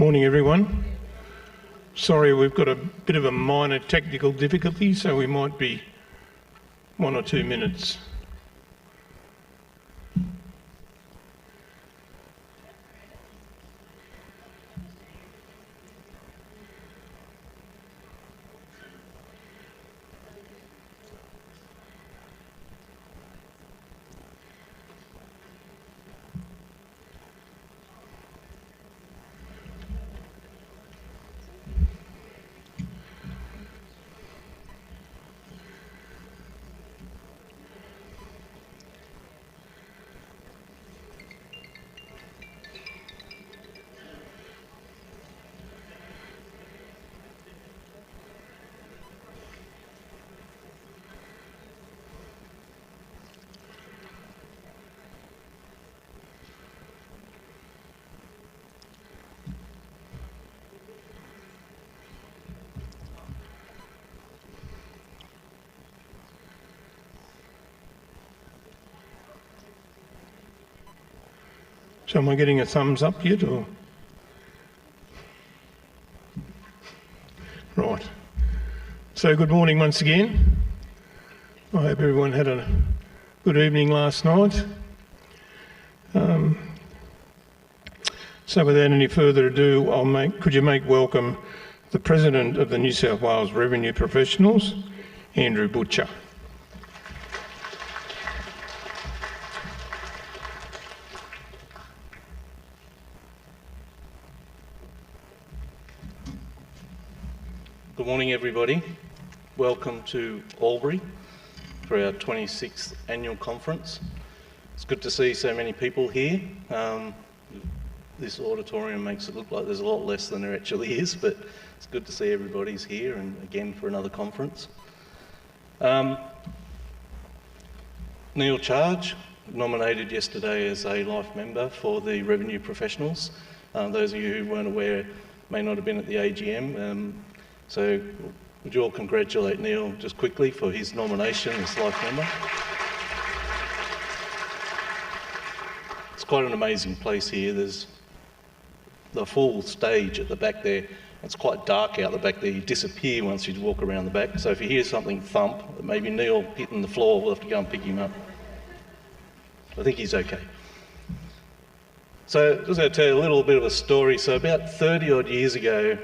Morning everyone. Sorry, we've got a bit of a minor technical difficulty, so we might be 1 or 2 minutes. So am I getting a thumbs up yet, or? Right. So good morning once again. I hope everyone had a good evening last night. So without any further ado, could you make welcome the President of the New South Wales Revenue Professionals, Andrew Butcher. Good morning everybody. Welcome to Albury for our 26th annual conference. It's good to see so many people here. This auditorium makes it look like there's a lot less than there actually is, but it's good to see everybody's here and again for another conference. Neil Charge, nominated yesterday as a life member for the Revenue Professionals. Those of you who weren't aware may not have been at the AGM. So would you all congratulate Neil just quickly for his nomination as life member? It's quite an amazing place here. There's the full stage at the back there. It's quite dark out the back there. You disappear once you walk around the back. So if you hear something thump, maybe Neil hitting the floor, we'll have to go and pick him up. I think he's okay. So just going to tell you a little bit of a story. So about 30 odd years ago,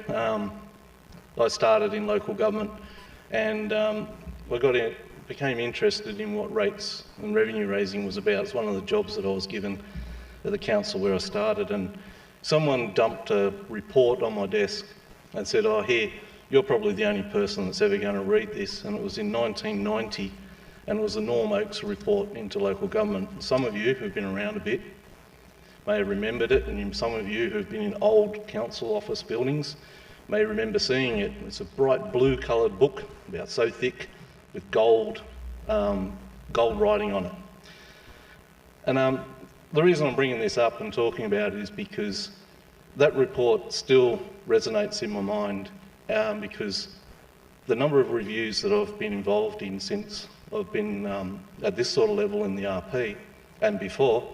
I started in local government and became interested in what rates and revenue raising was about. It's one of the jobs that I was given at the council where I started, and someone dumped a report on my desk and said, "Oh, here, you're probably the only person that's ever going to read this." And it was in 1990, and it was the Norm Oakes report into local government. Some of you who've been around a bit may have remembered it, and some of you who've been in old council office buildings may remember seeing it. It's a bright blue coloured book, about so thick, with gold writing on it. And the reason I'm bringing this up and talking about it is because that report still resonates in my mind, because the number of reviews that I've been involved in since I've been at this sort of level in the RP and before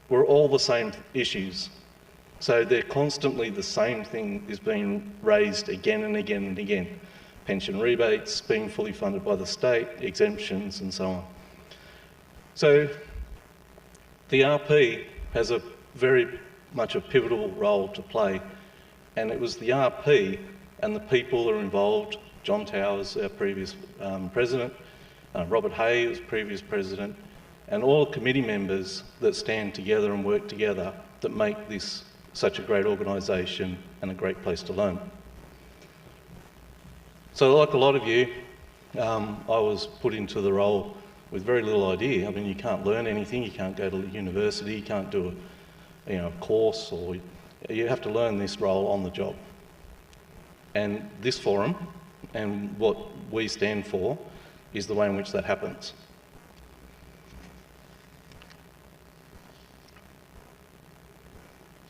were all the same issues. So they're constantly the same thing is being raised again and again and again. Pension rebates being fully funded by the state, exemptions and so on. So the RP has a very much a pivotal role to play, and it was the RP and the people that are involved, John Towers, our previous president, Robert Hay was previous president, and all the committee members that stand together and work together that make this such a great organisation and a great place to learn. So like a lot of you, I was put into the role with very little idea. I mean, you can't learn anything, you can't go to university, you can't do a course, or you have to learn this role on the job. And this forum and what we stand for is the way in which that happens.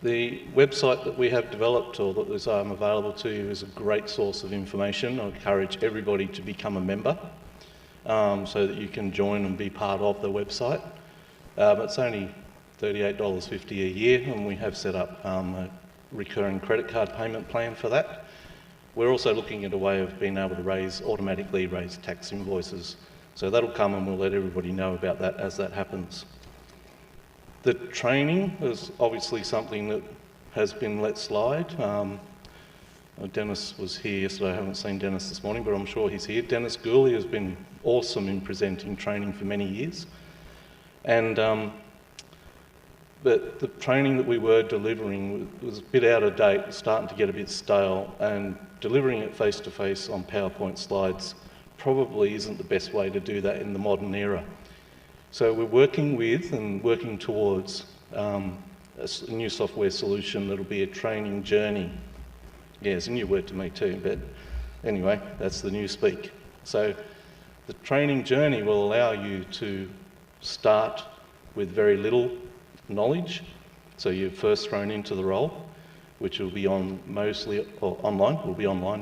The website that we have developed, or that is available to you, is a great source of information. I encourage everybody to become a member so that you can join and be part of the website. It's only $38.50 a year, and we have set up recurring credit card payment plan for that. We're also looking at a way of being able to automatically raise tax invoices. So that'll come, and we'll let everybody know about that as that happens. The training is obviously something that has been let slide. Dennis was here yesterday. I haven't seen Dennis this morning, but I'm sure he's here. Dennis Gooley has been awesome in presenting training for many years. And but the training that we were delivering was a bit out of date, starting to get a bit stale, and delivering it face-to-face on PowerPoint slides probably isn't the best way to do that in the modern era. So we're working with and working towards a new software solution that'll be a training journey. Yeah, it's a new word to me too, but anyway, that's the new speak. So the training journey will allow you to start with very little knowledge. So you're first thrown into the role, which will be online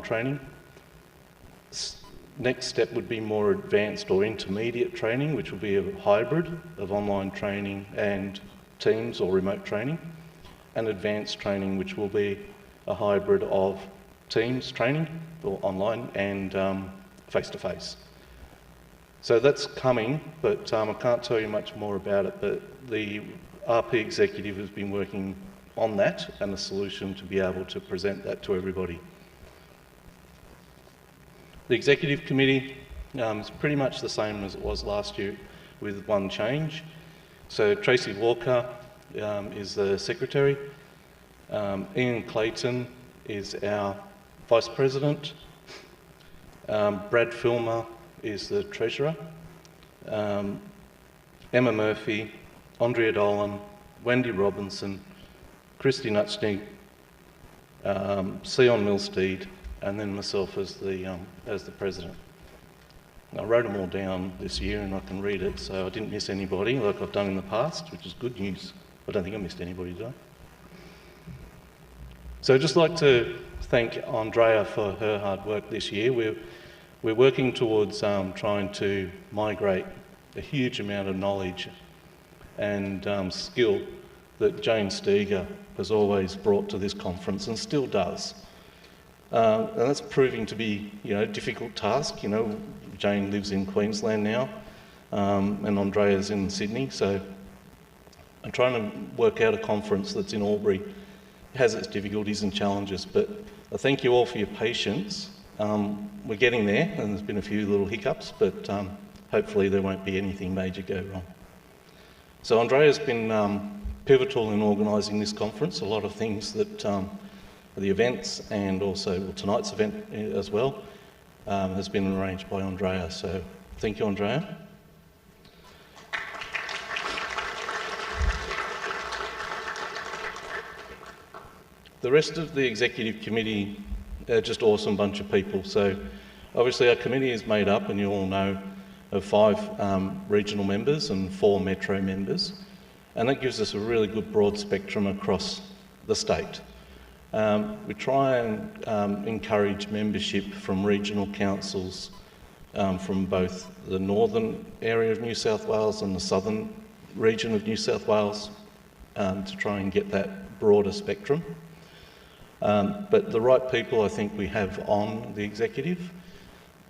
training. Next step would be more advanced or intermediate training, which will be a hybrid of online training and Teams or remote training, and advanced training, which will be a hybrid of Teams training or online and face-to-face. So that's coming, but I can't tell you much more about it, but the RP executive has been working on that and a solution to be able to present that to everybody. The executive committee is pretty much the same as it was last year, with one change. So Tracy Walker is the secretary. Ian Clayton is our vice president. Brad Filmer is the treasurer. Emma Murphy, Andrea Dolan, Wendy Robinson, Christy Nutschnig, Sion Milstead, and then myself as the president. I wrote them all down this year and I can read it, so I didn't miss anybody like I've done in the past, which is good news. I don't think I missed anybody, did I? So I'd just like to thank Andrea for her hard work this year. We're working towards trying to migrate a huge amount of knowledge and skill that Jane Steger has always brought to this conference and still does. And that's proving to be, a difficult task. Jane lives in Queensland now, and Andrea's in Sydney, so I'm trying to work out a conference that's in Albury. It has its difficulties and challenges, but I thank you all for your patience. We're getting there, and there's been a few little hiccups, but hopefully there won't be anything major go wrong. So Andrea's been pivotal in organising this conference. A lot of things that the events and also tonight's event as well has been arranged by Andrea. So thank you, Andrea. The rest of the executive committee are just awesome bunch of people. So obviously our committee is made up, and you all know, of 5 regional members and 4 metro members. And that gives us a really good broad spectrum across the state. We try and encourage membership from regional councils from both the northern area of New South Wales and the southern region of New South Wales to try and get that broader spectrum. But the right people I think we have on the executive.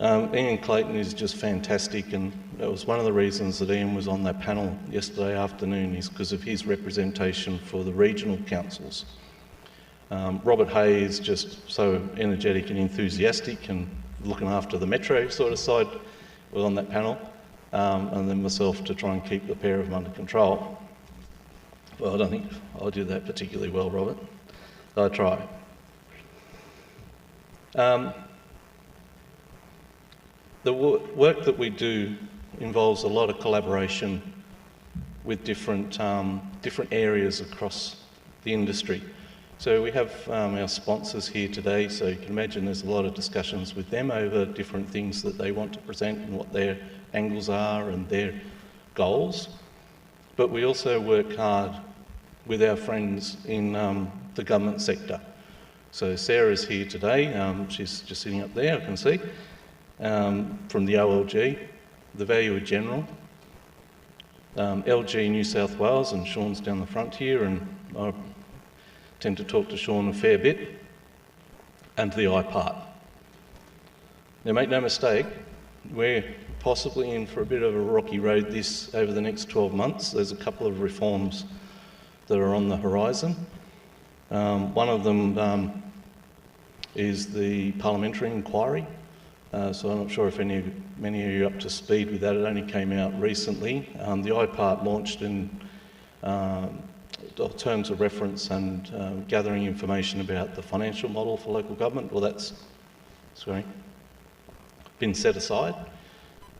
Ian Clayton is just fantastic, and it was one of the reasons that Ian was on that panel yesterday afternoon, is because of his representation for the regional councils. Robert Hay is just so energetic and enthusiastic and looking after the metro sort of side, was on that panel, and then myself to try and keep the pair of them under control. Well, I don't think I do that particularly well, Robert. I try. The work that we do involves a lot of collaboration with different areas across the industry. So we have our sponsors here today, so you can imagine there's a lot of discussions with them over different things that they want to present and what their angles are and their goals. But we also work hard with our friends in the government sector. So Sarah's here today, she's just sitting up there, I can see, from the OLG, the Valuer General, LG New South Wales, and Sean's down the front here, and tend to talk to Sean a fair bit, and to the I part. Now make no mistake, we're possibly in for a bit of a rocky road over the next 12 months. There's a couple of reforms that are on the horizon. One of them is the parliamentary inquiry. So I'm not sure if many of you are up to speed with that. It only came out recently. The IPART launched in terms of reference and gathering information about the financial model for local government. Well, that's been set aside,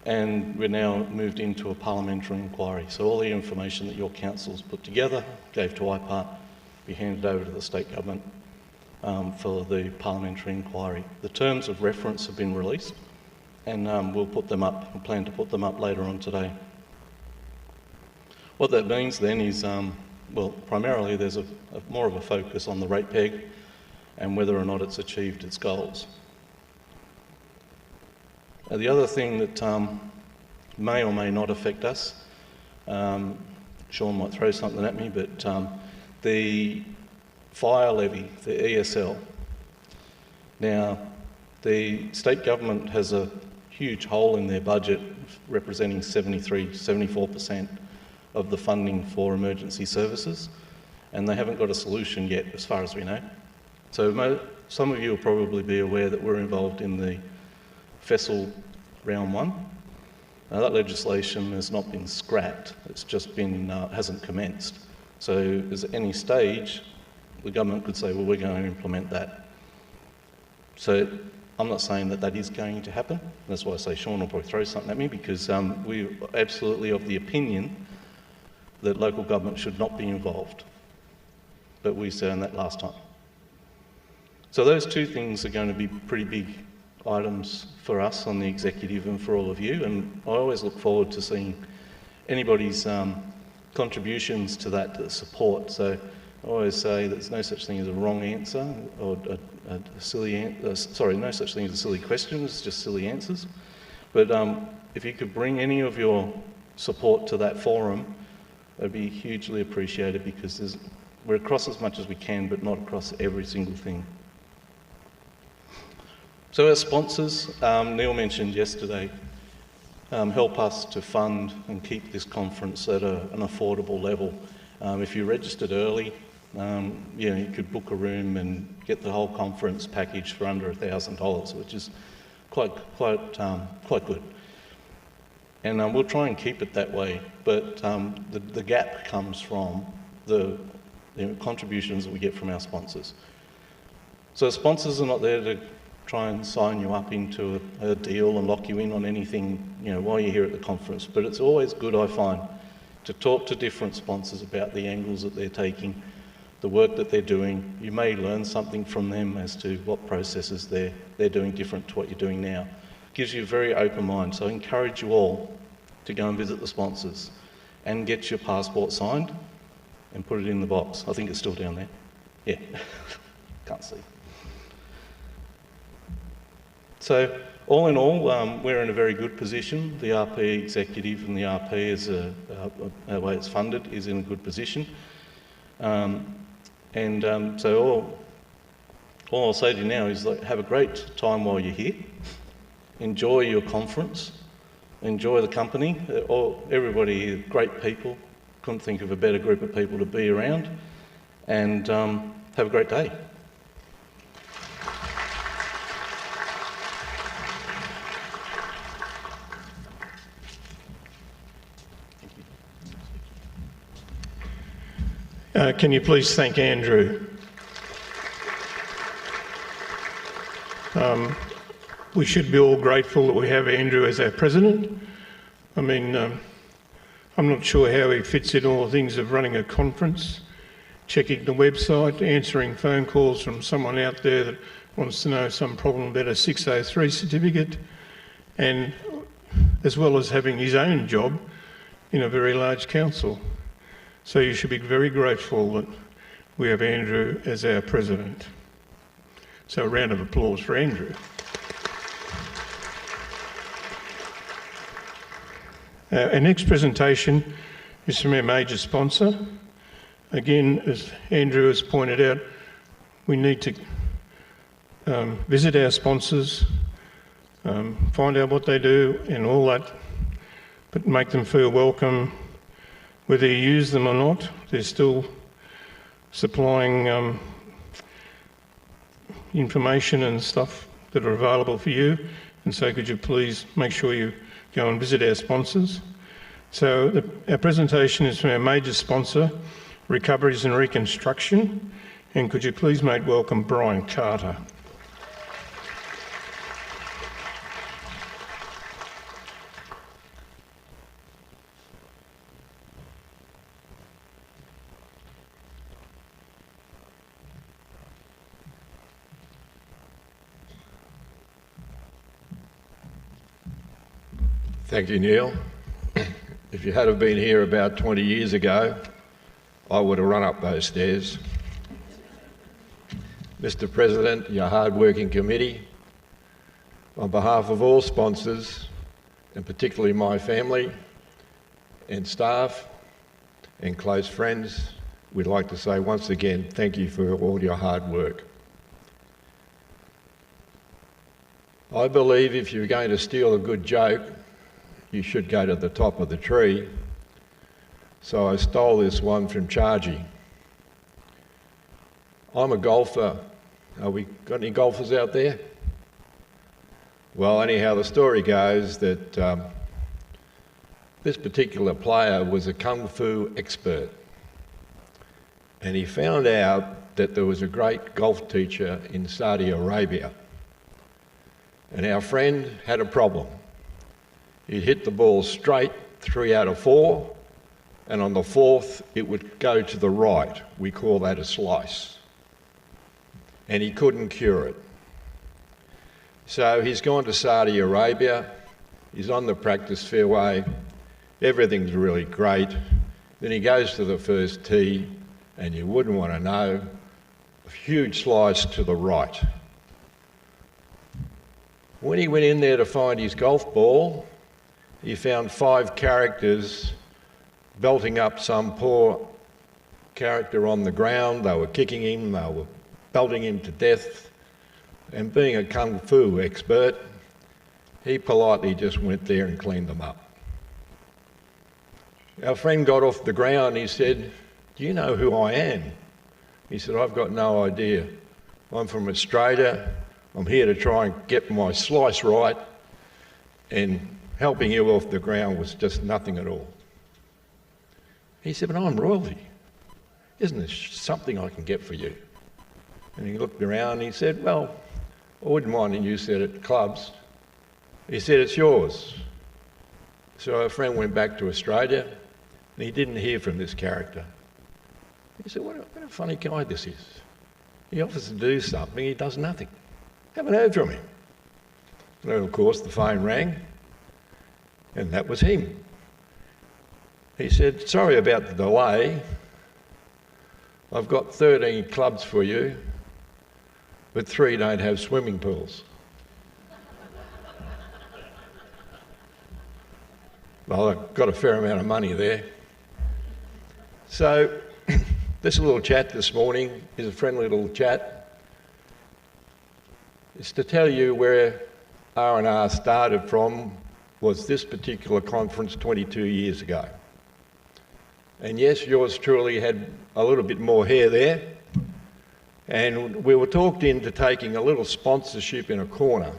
and we're now moved into a parliamentary inquiry. So all the information that your council's put together, gave to IPART, be handed over to the state government for the parliamentary inquiry. The terms of reference have been released, and we'll put them up. We plan to put them up later on today. What that means then is, well, primarily there's more of a focus on the rate peg and whether or not it's achieved its goals. The other thing that may or may not affect us, Sean might throw something at me, but the fire levy, the ESL. Now, the state government has a huge hole in their budget representing 74% of the funding for emergency services, and they haven't got a solution yet as far as we know. So some of you will probably be aware that we're involved in the FESL round 1. Now, that legislation has not been scrapped, it's just been, hasn't commenced. So at any stage, the government could say, well, we're going to implement that. So I'm not saying that that is going to happen. That's why I say Sean will probably throw something at me, because we're absolutely of the opinion that local government should not be involved. But we said that last time. So those two things are going to be pretty big items for us on the executive and for all of you, and I always look forward to seeing anybody's contributions to that, to support. So I always say there's no such thing as a wrong answer or a silly no such thing as a silly question, it's just silly answers. But if you could bring any of your support to that forum, it'd be hugely appreciated, because we're across as much as we can, but not across every single thing. So our sponsors, Neil mentioned yesterday, help us to fund and keep this conference at an affordable level. If you registered early, you could book a room and get the whole conference package for under $1,000, which is quite good. And we'll try and keep it that way, but the gap comes from the contributions that we get from our sponsors. So sponsors are not there to try and sign you up into a deal and lock you in on anything, while you're here at the conference. But it's always good, I find, to talk to different sponsors about the angles that they're taking, the work that they're doing. You may learn something from them as to what processes they're doing different to what you're doing now. It gives you a very open mind. So I encourage you all to go and visit the sponsors and get your passport signed and put it in the box. I think it's still down there. Yeah, can't see. So all in all, we're in a very good position. The RP executive and the RP, as the way it's funded, is in a good position. So all I'll say to you now is, have a great time while you're here. Enjoy your conference. Enjoy the company. Everybody here, great people. Couldn't think of a better group of people to be around. And have a great day. Can you please thank Andrew? We should be all grateful that we have Andrew as our president. I mean, I'm not sure how he fits in all the things of running a conference, checking the website, answering phone calls from someone out there that wants to know some problem about a 603 certificate, and as well as having his own job in a very large council. So you should be very grateful that we have Andrew as our president. So a round of applause for Andrew. Our next presentation is from our major sponsor, again, as Andrew has pointed out, we need to visit our sponsors, find out what they do and all that, but make them feel welcome. Whether you use them or not, they're still supplying information and stuff that are available for you. And so could you please make sure you go and visit our sponsors. So our presentation is from our major sponsor, Recoveries and Reconstruction. And could you please make welcome Brian Carter. Thank you, Neil. If you had have been here about 20 years ago, I would have run up those stairs. Mr. President, your hard-working committee, on behalf of all sponsors, and particularly my family and staff and close friends, we'd like to say once again, thank you for all your hard work. I believe if you're going to steal a good joke, you should go to the top of the tree. So I stole this one from Chargy. I'm a golfer. We got any golfers out there? Well, anyhow, the story goes that this particular player was a kung fu expert. And he found out that there was a great golf teacher in Saudi Arabia. And our friend had a problem. He'd hit the ball straight 3 out of 4, and on the 4th it would go to the right. We call that a slice. And he couldn't cure it. So he's gone to Saudi Arabia, he's on the practice fairway, everything's really great. Then he goes to the first tee, and you wouldn't want to know, a huge slice to the right. When he went in there to find his golf ball, he found 5 characters belting up some poor character on the ground. They were kicking him, they were belting him to death. And being a kung fu expert, he politely just went there and cleaned them up. Our friend got off the ground, he said, "Do you know who I am?" He said, "I've got no idea. I'm from Australia. I'm here to try and get my slice right, and helping you off the ground was just nothing at all." He said, "But I'm royalty. Isn't there something I can get for you?" And he looked around and he said, "Well, I wouldn't mind you said at clubs." He said, "It's yours." So our friend went back to Australia and he didn't hear from this character. He said, what a funny guy this is. He offers to do something, he does nothing. Haven't heard from him. And of course the phone rang, and that was him. He said, "Sorry about the delay. I've got 13 clubs for you, but 3 don't have swimming pools." Well, I got a fair amount of money there. So this little chat this morning is a friendly little chat. It's to tell you where R&R started from was this particular conference 22 years ago. And yes, yours truly had a little bit more hair there. And we were talked into taking a little sponsorship in a corner.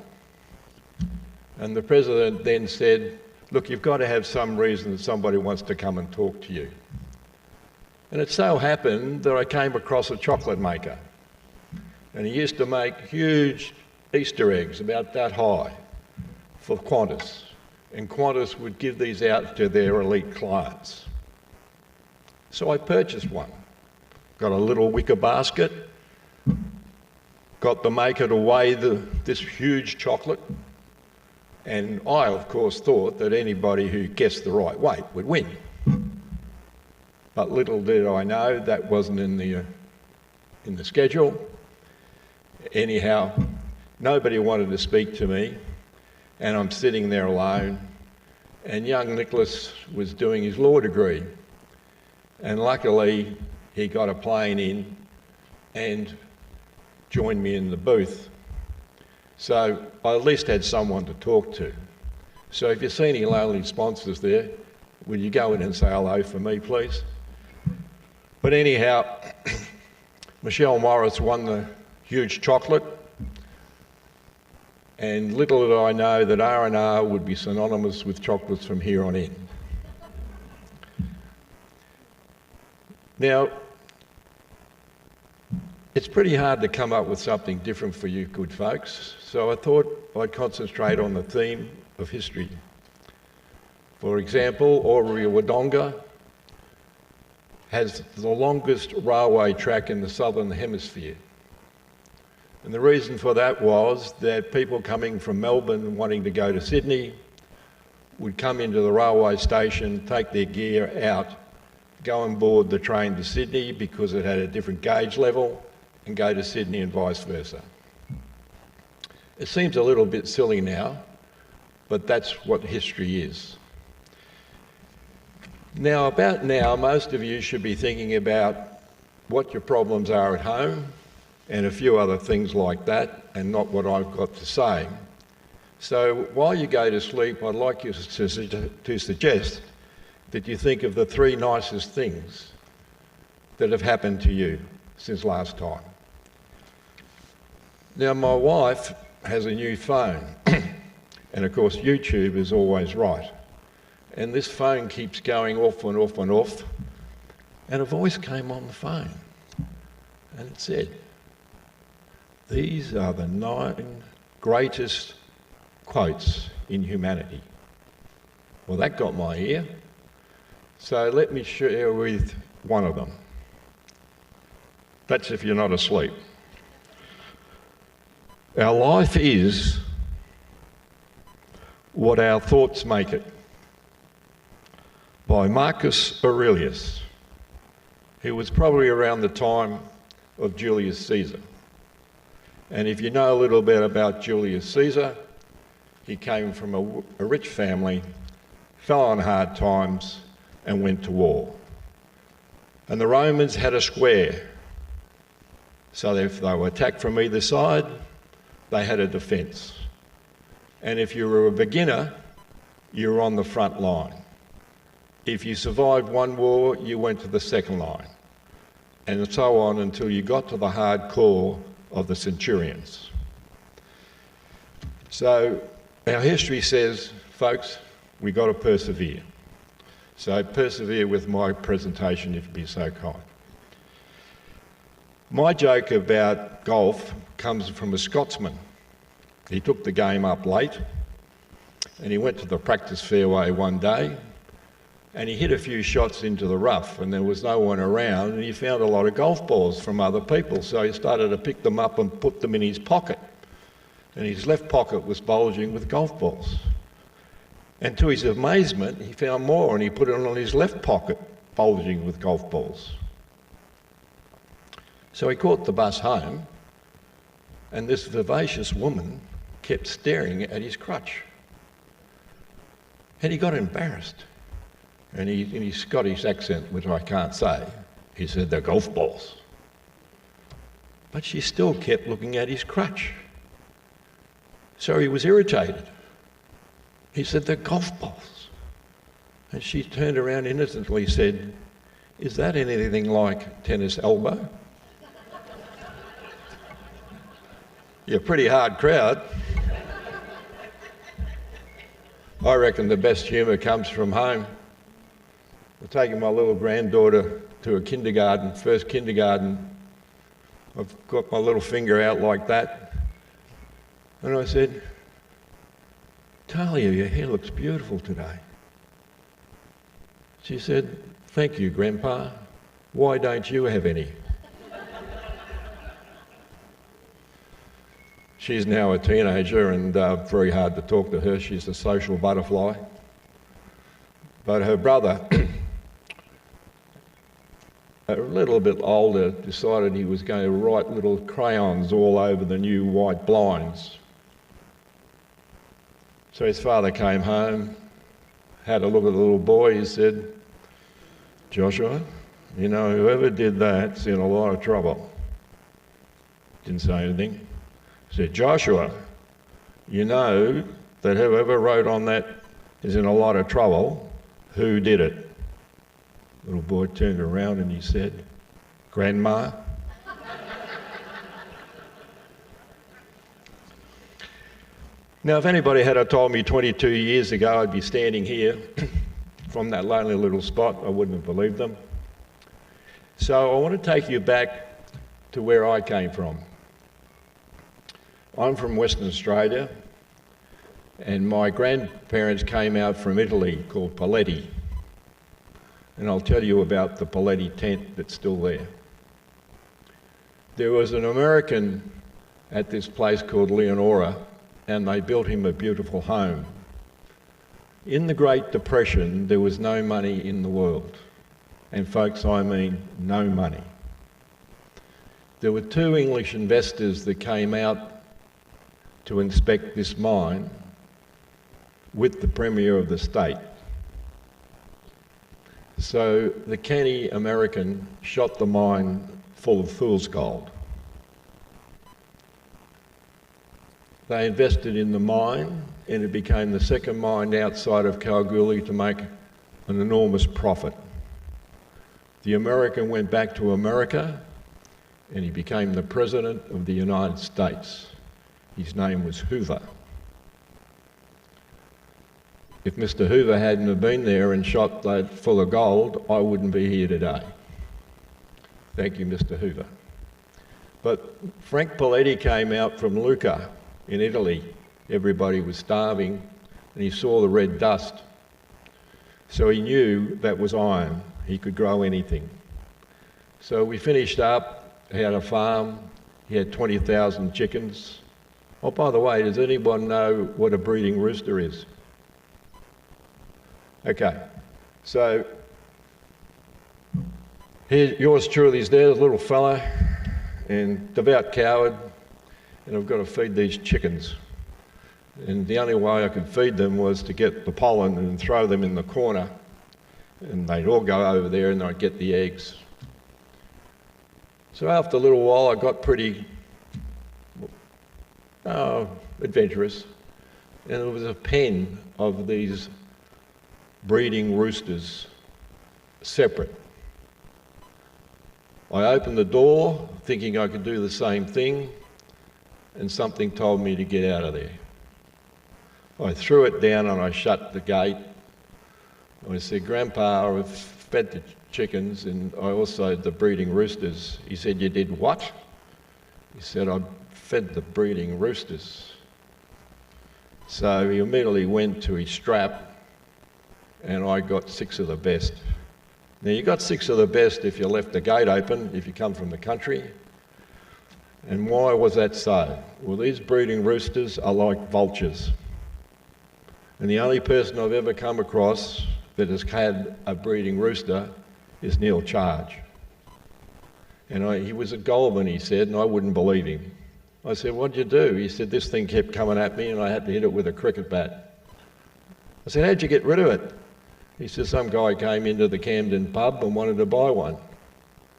And the president then said, "Look, you've got to have some reason that somebody wants to come and talk to you." And it so happened that I came across a chocolate maker. And he used to make huge Easter eggs about that high for Qantas. And Qantas would give these out to their elite clients. So I purchased one. Got a little wicker basket, got the maker to weigh this huge chocolate, and I, of course, thought that anybody who guessed the right weight would win. But little did I know that wasn't in the schedule. Anyhow, nobody wanted to speak to me, and I'm sitting there alone, and young Nicholas was doing his law degree. And luckily, he got a plane in and joined me in the booth. So I at least had someone to talk to. So if you see any lonely sponsors there, will you go in and say hello for me, please? But anyhow, Michelle Morris won the huge chocolate, and little did I know that R&R would be synonymous with chocolates from here on in. Now, it's pretty hard to come up with something different for you good folks, so I thought I'd concentrate on the theme of history. For example, Wodonga has the longest railway track in the southern hemisphere. And the reason for that was that people coming from Melbourne wanting to go to Sydney would come into the railway station, take their gear out, go on board the train to Sydney because it had a different gauge level, and go to Sydney and vice versa. It seems a little bit silly now, but that's what history is. Now, about now, most of you should be thinking about what your problems are at home and a few other things like that, and not what I've got to say. So while you go to sleep, I'd like you to suggest that you think of the 3 nicest things that have happened to you since last time. Now, my wife has a new phone, and of course YouTube is always right. And this phone keeps going off and off and off, and a voice came on the phone, and it said, "These are the 9 greatest quotes in humanity." Well, that got my ear. So let me share with one of them. That's if you're not asleep. Our life is what our thoughts make it, by Marcus Aurelius, who was probably around the time of Julius Caesar. And if you know a little bit about Julius Caesar, he came from a rich family, fell on hard times, and went to war. And the Romans had a square, so if they were attacked from either side, they had a defence. And if you were a beginner, you were on the front line. If you survived one war, you went to the second line, and so on until you got to the hard core of the centurions. So our history says, folks, we've got to persevere. So persevere with my presentation, if you'd be so kind. My joke about golf comes from a Scotsman. He took the game up late, and he went to the practice fairway one day, and he hit a few shots into the rough, and there was no one around, and he found a lot of golf balls from other people, so he started to pick them up and put them in his pocket. And his left pocket was bulging with golf balls. And to his amazement, he found more, and he put it on his left pocket, bulging with golf balls. So he caught the bus home, and this vivacious woman kept staring at his crutch. And he got embarrassed. And in his Scottish accent, which I can't say, he said, "They're golf balls." But she still kept looking at his crutch. So he was irritated. He said, "They're golf balls." And she turned around innocently and said, "Is that anything like tennis elbow?" You're a pretty hard crowd. I reckon the best humour comes from home. I'm taking my little granddaughter to a kindergarten, first kindergarten. I've got my little finger out like that. And I said, "Talia, your hair looks beautiful today." She said, "Thank you, Grandpa. Why don't you have any?" She's now a teenager and very hard to talk to her. She's a social butterfly. But her brother, a little bit older, decided he was going to write little crayons all over the new white blinds. So his father came home, had a look at the little boy. He said, "Joshua, You know, whoever did that's in a lot of trouble. Didn't say anything. Said, Joshua, you know that whoever wrote on that is in a lot of trouble. Who did it? Little boy turned around and he said, Grandma. Now, if anybody had told me 22 years ago I'd be standing here from that lonely little spot, I wouldn't have believed them. So I want to take you back to where I came from. I'm from Western Australia, and my grandparents came out from Italy called Paletti. And I'll tell you about the Paletti tent that's still there. There was an American at this place called Leonora, and they built him a beautiful home. In the Great Depression, there was no money in the world. And folks, I mean no money. There were two English investors that came out to inspect this mine with the Premier of the state. So the canny American shot the mine full of fool's gold. They invested in the mine, and it became the second mine outside of Kalgoorlie to make an enormous profit. The American went back to America, and he became the President of the United States. His name was Hoover. If Mr. Hoover hadn't have been there and shot that full of gold, I wouldn't be here today. Thank you, Mr. Hoover. But Frank Paletti came out from Lucca in Italy. Everybody was starving, and he saw the red dust. So he knew that was iron. He could grow anything. So we finished up. He had a farm. He had 20,000 chickens. Oh, by the way, does anyone know what a breeding rooster is? Okay, so here, yours truly is there, the little fella, and devout coward, and I've got to feed these chickens. And the only way I could feed them was to get the pollen and throw them in the corner, and they'd all go over there and I'd get the eggs. So after a little while, I got pretty adventurous, and there was a pen of these breeding roosters, separate. I opened the door thinking I could do the same thing, and something told me to get out of there. I threw it down and I shut the gate. I said, Grandpa, I've fed the chickens and I also had the breeding roosters. He said, you did what? He said, I fed the breeding roosters. So he immediately went to his strap, and I got 6 of the best. Now, you got 6 of the best if you left the gate open, if you come from the country. And why was that so? Well, these breeding roosters are like vultures. And the only person I've ever come across that has had a breeding rooster is Neil Charge. And he was a Goulburn, he said, and I wouldn't believe him. I said, what'd you do? He said, this thing kept coming at me and I had to hit it with a cricket bat. I said, how'd you get rid of it? He said, some guy came into the Camden pub and wanted to buy one.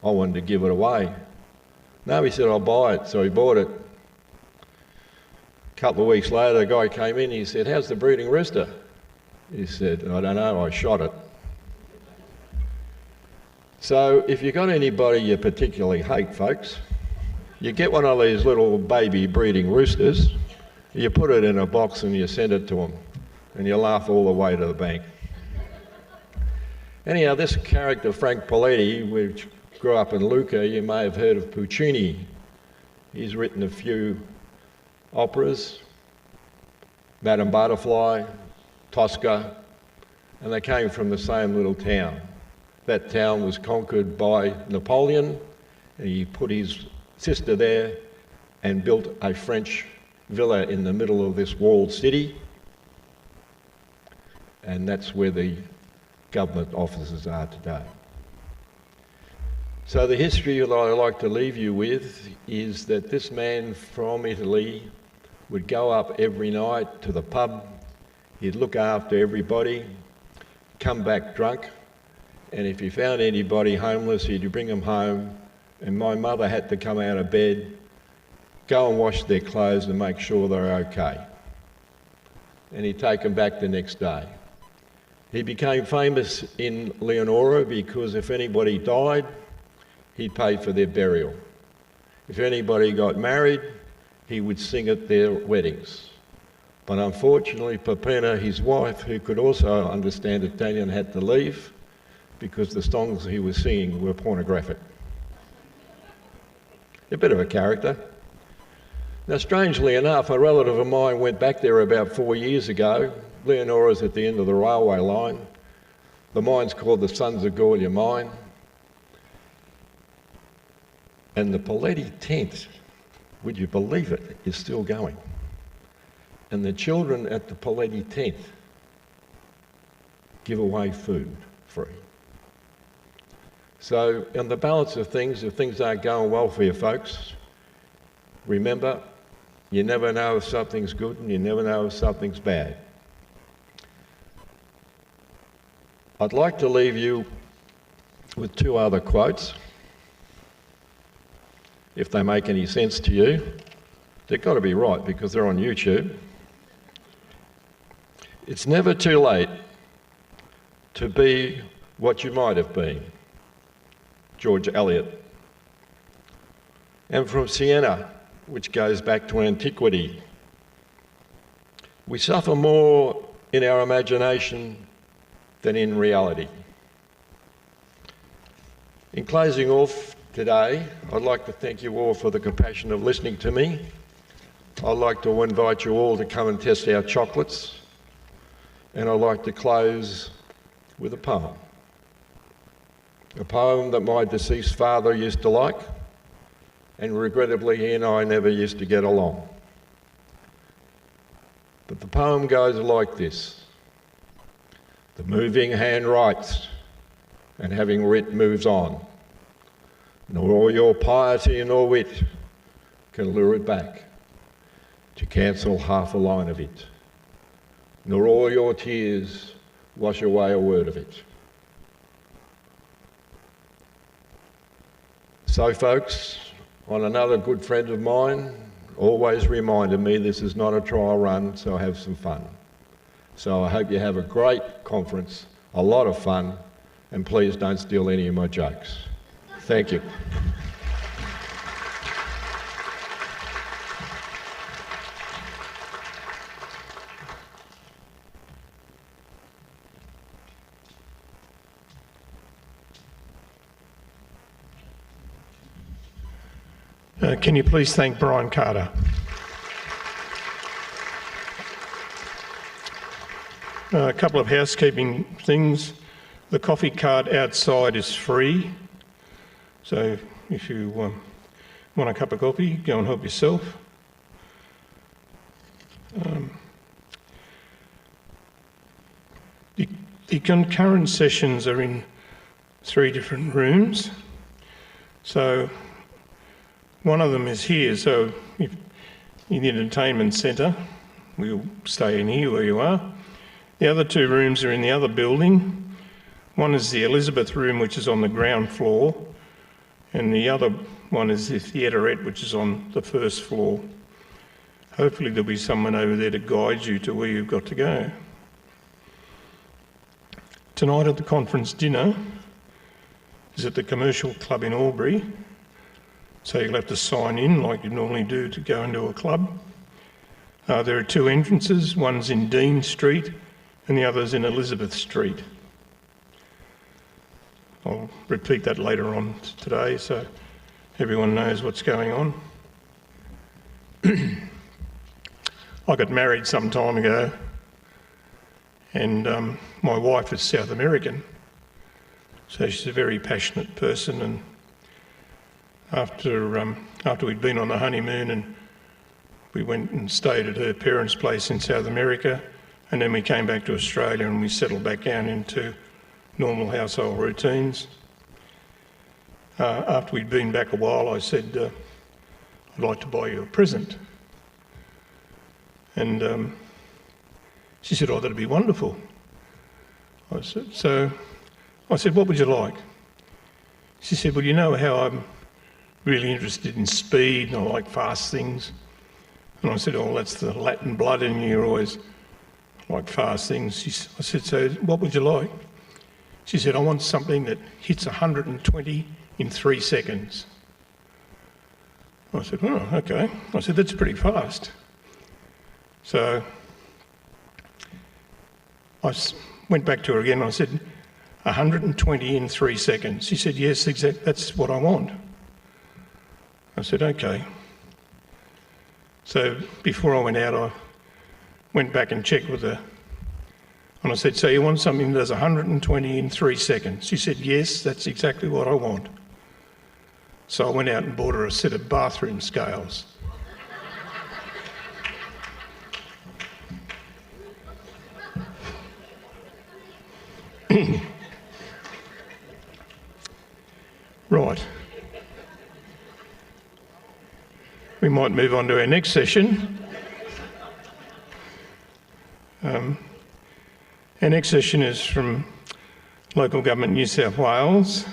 I wanted to give it away. No, he said, I'll buy it. So he bought it. A couple of weeks later, the guy came in, he said, how's the breeding rooster? He said, I don't know, I shot it. So if you've got anybody you particularly hate, folks, you get one of these little baby breeding roosters, you put it in a box and you send it to them, and you laugh all the way to the bank. Anyhow, this character, Frank Paletti, which grew up in Lucca, you may have heard of Puccini. He's written a few operas, Madame Butterfly, Tosca, and they came from the same little town. That town was conquered by Napoleon, and he put his sister there and built a French villa in the middle of this walled city, and that's where the government offices are today. So the history that I like to leave you with is that this man from Italy would go up every night to the pub, he'd look after everybody, come back drunk, and if he found anybody homeless, he'd bring them home, and my mother had to come out of bed, go and wash their clothes and make sure they're okay. And he'd take them back the next day. He became famous in Leonora because if anybody died, he'd pay for their burial. If anybody got married, he would sing at their weddings. But unfortunately, Peppina, his wife, who could also understand Italian, had to leave because the songs he was singing were pornographic. A bit of a character. Now, strangely enough, a relative of mine went back there about 4 years ago. Leonora's at the end of the railway line. The mine's called the Sons of Golia mine. And the Paletti tent, would you believe it, is still going. And the children at the Paletti tent give away food free. So, on the balance of things, if things aren't going well for you folks, remember, you never know if something's good and you never know if something's bad. I'd like to leave you with 2 other quotes. If they make any sense to you, they've got to be right because they're on YouTube. It's never too late to be what you might have been. George Eliot. And from Siena, which goes back to antiquity, we suffer more in our imagination than in reality. In closing off today, I'd like to thank you all for the compassion of listening to me. I'd like to invite you all to come and test our chocolates. And I'd like to close with a poem. A poem that my deceased father used to like, and regrettably he and I never used to get along. But the poem goes like this. The moving hand writes, and having writ moves on. Nor all your piety nor wit can lure it back to cancel half a line of it. Nor all your tears wash away a word of it. So folks, on another good friend of mine, always reminded me this is not a trial run, so have some fun. So I hope you have a great conference, a lot of fun, and please don't steal any of my jokes. Thank you. Can you please thank Brian Carter? A couple of housekeeping things. The coffee cart outside is free, so if you want a cup of coffee, go and help yourself. The concurrent sessions are in 3 different rooms. So one of them is here, so if in the entertainment centre, we'll stay in here where you are. The other 2 rooms are in the other building. One is the Elizabeth room, which is on the ground floor, and the other one is the theaterette, which is on the first floor. Hopefully there'll be someone over there to guide you to where you've got to go. Tonight at the conference dinner is at the Commercial Club in Albury, so you'll have to sign in like you normally do to go into a club. There are 2 entrances, one's in Dean Street and the other's in Elizabeth Street. I'll repeat that later on today so everyone knows what's going on. I got married some time ago, and my wife is South American, so she's a very passionate person, and after we'd been on the honeymoon and we went and stayed at her parents' place in South America, and then we came back to Australia and we settled back down into normal household routines. After we'd been back a while, I said, I'd like to buy you a present. And she said, oh, that'd be wonderful. I said, so I said, what would you like? She said, well, you know how I'm really interested in speed and I like fast things. And I said, oh, that's the Latin blood in you, you're always like fast things. I said, so what would you like? She said, I want something that hits 120 in 3 seconds. I said, oh, okay. I said, that's pretty fast. So I went back to her again and I said, 120 in 3 seconds. She said, yes, that's what I want. I said, okay. So before I went out, I went back and checked with her. And I said, so you want something that does 120 in 3 seconds? She said, yes, that's exactly what I want. So I went out and bought her a set of bathroom scales. Right. We might move on to our next session. Our next session is from Local Government New South Wales.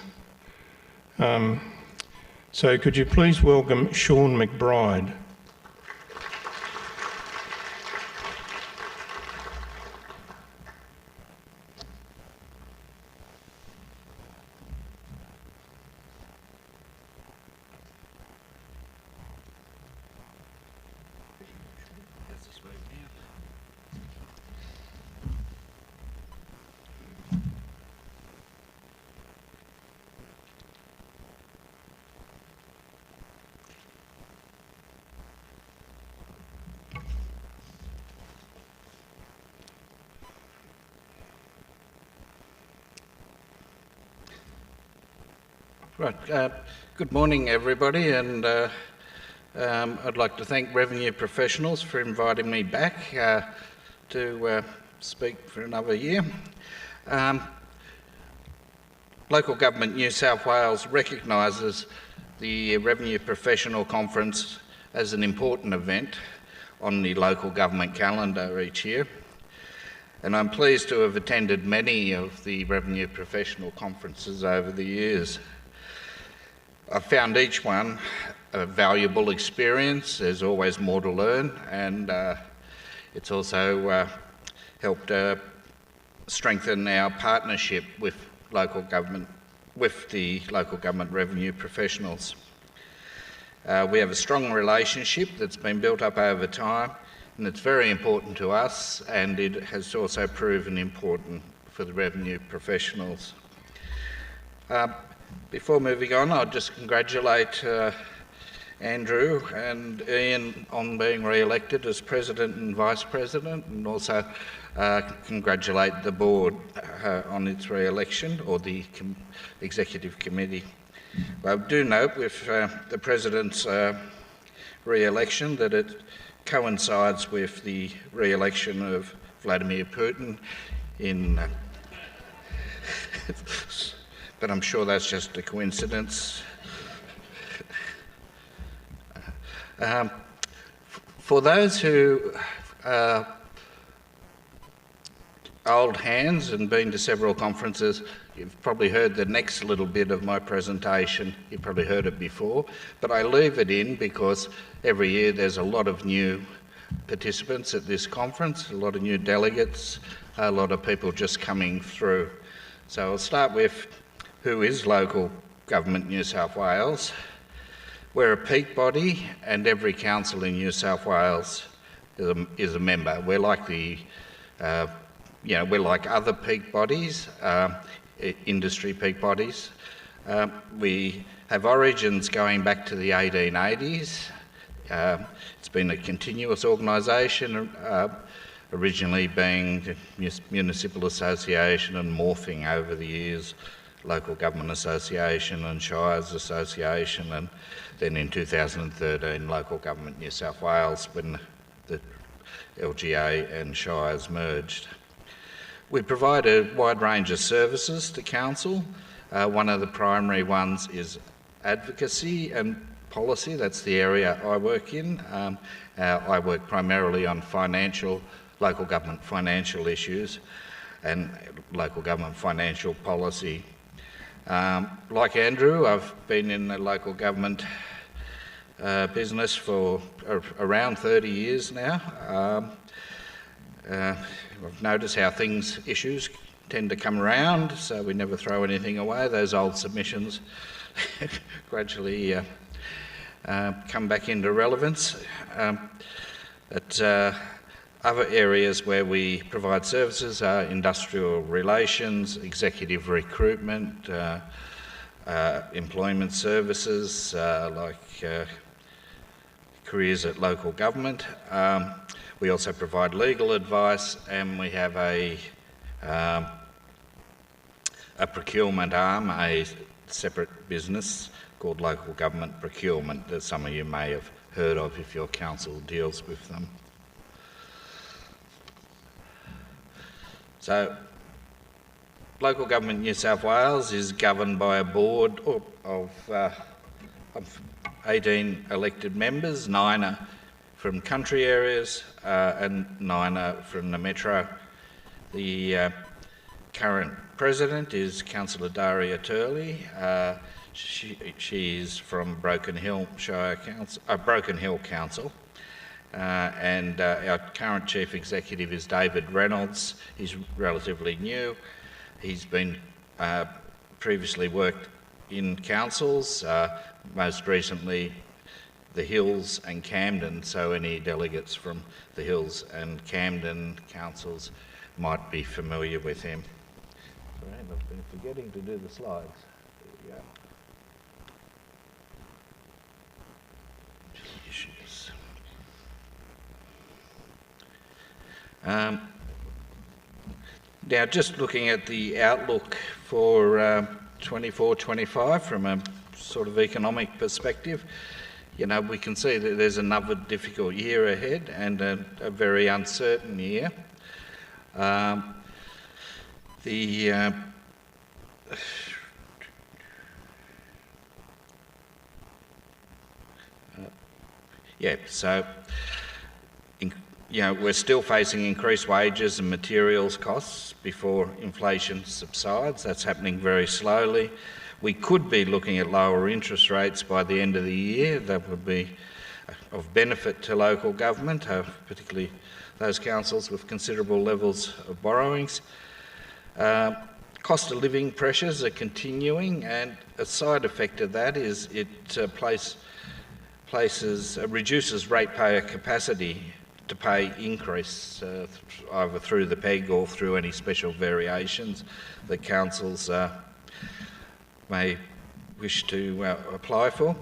So could you please welcome Sean McBride. Right. Good morning, everybody, and I'd like to thank Revenue Professionals for inviting me back to speak for another year. Local Government New South Wales recognises the Revenue Professional Conference as an important event on the local government calendar each year, and I'm pleased to have attended many of the Revenue Professional conferences over the years. I've found each one a valuable experience. There's always more to learn, and it's also helped strengthen our partnership with local government, with the local government revenue professionals. We have a strong relationship that's been built up over time, and it's very important to us, and it has also proven important for the revenue professionals. Before moving on, I'll just congratulate Andrew and Ian on being re-elected as President and Vice President, and also congratulate the Board on its re-election, or the Executive Committee. I do note with the President's re-election that it coincides with the re-election of Vladimir Putin in but I'm sure that's just a coincidence. For those who are old hands and been to several conferences, you've probably heard the next little bit of my presentation. You've probably heard it before, but I leave it in because every year there's a lot of new participants at this conference, a lot of new delegates, a lot of people just coming through. So I'll start with who is Local Government New South Wales. We're a peak body, and every council in New South Wales is a member. We're like the, we're like other peak bodies, industry peak bodies. We have origins going back to the 1880s. It's been a continuous organisation, originally being the Municipal Association and morphing over the years, Local Government Association and Shires Association, and then in 2013 Local Government New South Wales when the LGA and Shires merged. We provide a wide range of services to Council. One of the primary ones is advocacy and policy. That's the area I work in. I work primarily on local government financial issues. and local government financial policy. Like Andrew, I've been in the local government business for around 30 years now. I've noticed how issues tend to come around, so we never throw anything away. Those old submissions gradually come back into relevance. Other areas where we provide services are industrial relations, executive recruitment, employment services like careers at local government. We also provide legal advice, and we have a procurement arm, a separate business called Local Government Procurement that some of you may have heard of if your council deals with them. So, Local Government New South Wales is governed by a board of 18 elected members, 9 are from country areas and 9 are from the metro. The current president is Councillor Daria Turley. She is from Broken Hill Council. And our current Chief Executive is David Reynolds. He's relatively new. He's been previously worked in councils, most recently the Hills and Camden, so any delegates from the Hills and Camden councils might be familiar with him. Sorry, I've been forgetting to do the slides. Here we go. Now, just looking at the outlook for 24-25 from a sort of economic perspective, you know, we can see that there's another difficult year ahead and a very uncertain year. You know, we're still facing increased wages and materials costs before inflation subsides. That's happening very slowly. We could be looking at lower interest rates by the end of the year. That would be of benefit to local government, particularly those councils with considerable levels of borrowings. Cost of living pressures are continuing, and a side effect of that is it reduces ratepayer capacity to pay increase either through the PEG or through any special variations that councils may wish to apply for.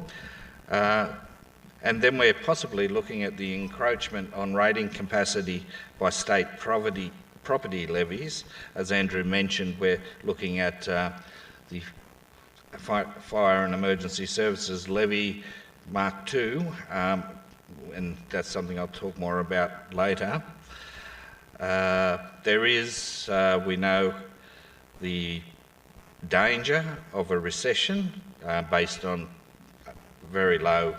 And then we're possibly looking at the encroachment on rating capacity by state property levies. As Andrew mentioned, we're looking at the Fire and Emergency Services Levy Mark II, and that's something I'll talk more about later. There is, we know, the danger of a recession based on very low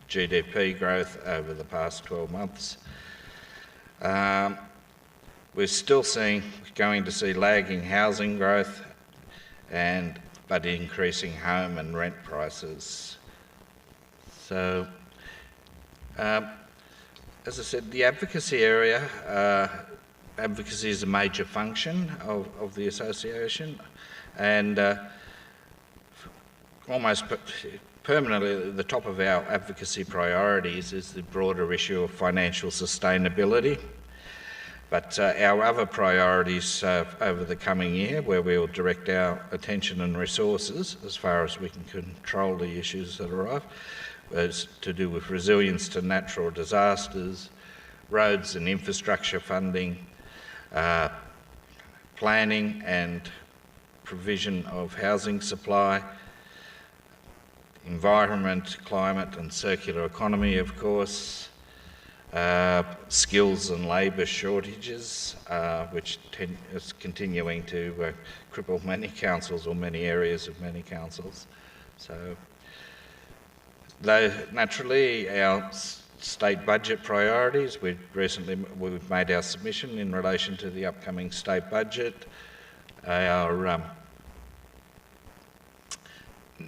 GDP growth over the past 12 months. We're still going to see lagging housing growth but increasing home and rent prices. So, as I said, the advocacy area, advocacy is a major function of the association, and almost permanently at the top of our advocacy priorities is the broader issue of financial sustainability. But our other priorities over the coming year, where we will direct our attention and resources as far as we can control the issues that arrive, is to do with resilience to natural disasters, roads and infrastructure funding, planning and provision of housing supply, environment, climate and circular economy, of course, skills and labour shortages, which is continuing to cripple many councils or many areas of many councils. So, though naturally our state budget priorities. We've made our submission in relation to the upcoming state budget. Our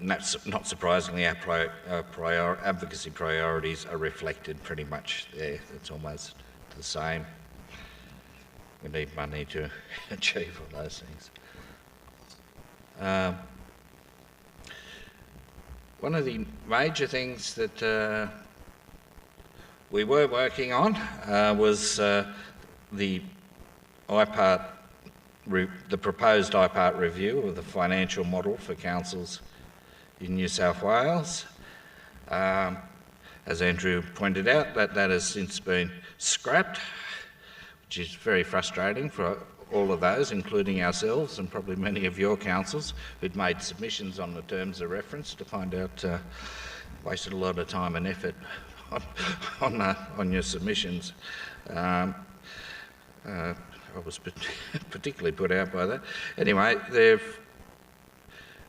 not surprisingly, our advocacy priorities are reflected pretty much there. It's almost the same. We need money to achieve all those things. One of the major things that we were working on was the proposed IPART review of the financial model for councils in New South Wales. As Andrew pointed out, that has since been scrapped, which is very frustrating for all of those, including ourselves and probably many of your councils who'd made submissions on the terms of reference to find out, wasted a lot of time and effort on your submissions. I was particularly put out by that. Anyway,